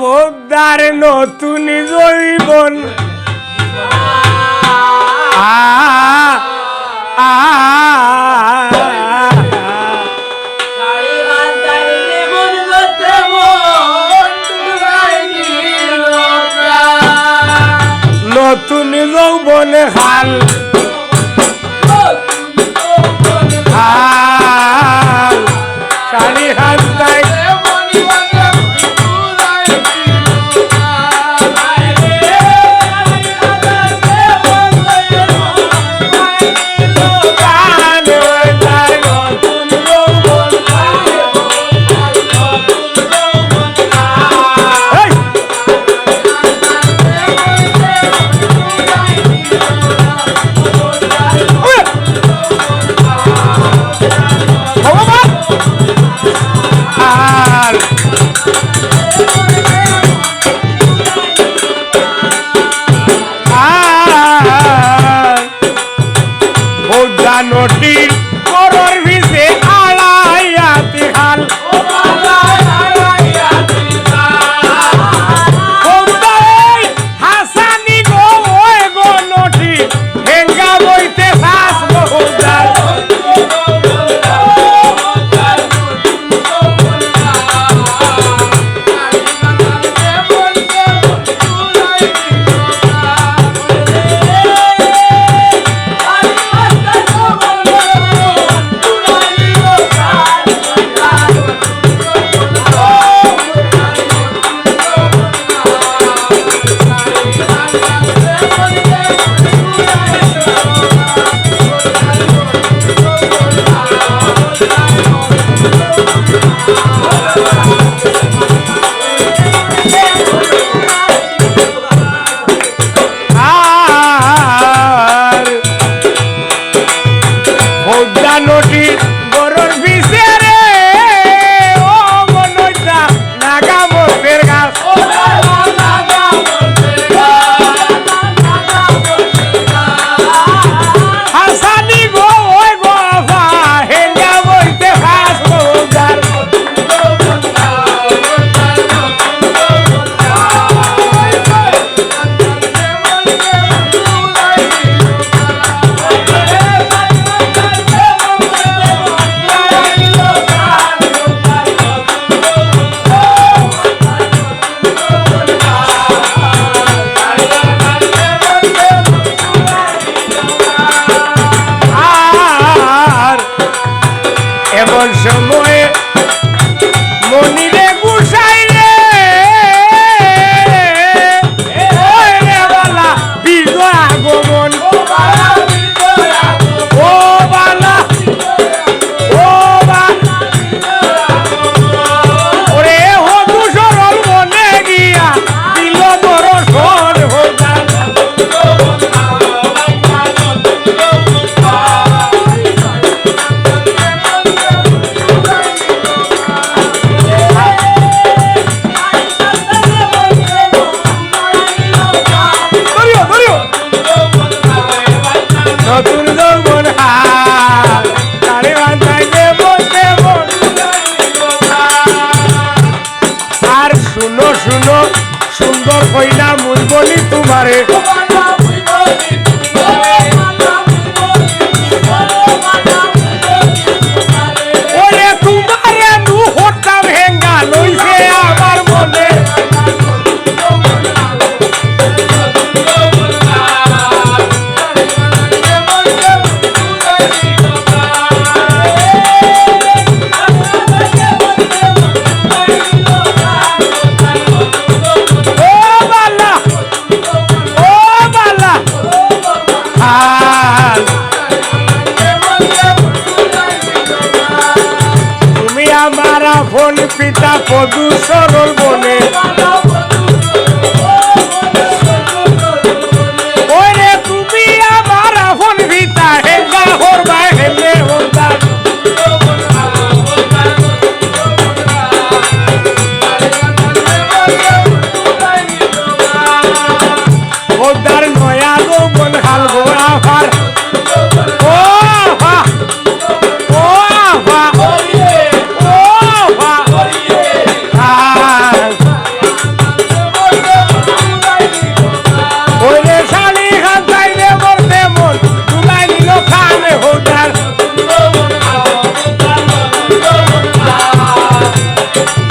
ভোদার নতুন জৈবন নতুন যৌবন হাল শাড়ি হাত তাই নটির করর ভিজে আড়াইয়াতি হাল হাসানি গো ওই গো নটি হেঙ্গা বইতে শ্বাস বহুদার এমন সময়ে মনিরে গুসাই রে বালা বিজয় আগমন ও বালা ওরে হতু সরল মনে গিয়া দিল বড় সর হোদার নতুন যৌবন হাল তারে বাঁধাই দেব আর শুনো শুনো সুন্দর কইনা মুই বলি তোমারে ওরে তোমারে নু হঠাৎ ভেঙ্গা লইছে আমার মনে ফোন পিতা পদু সরল বনে ওরে তুমি আমার ফোন পিতা হেঙ্গা হরবা হেলে হোদার হোদার নয়া যৌবন হাল গোড়া ফার রে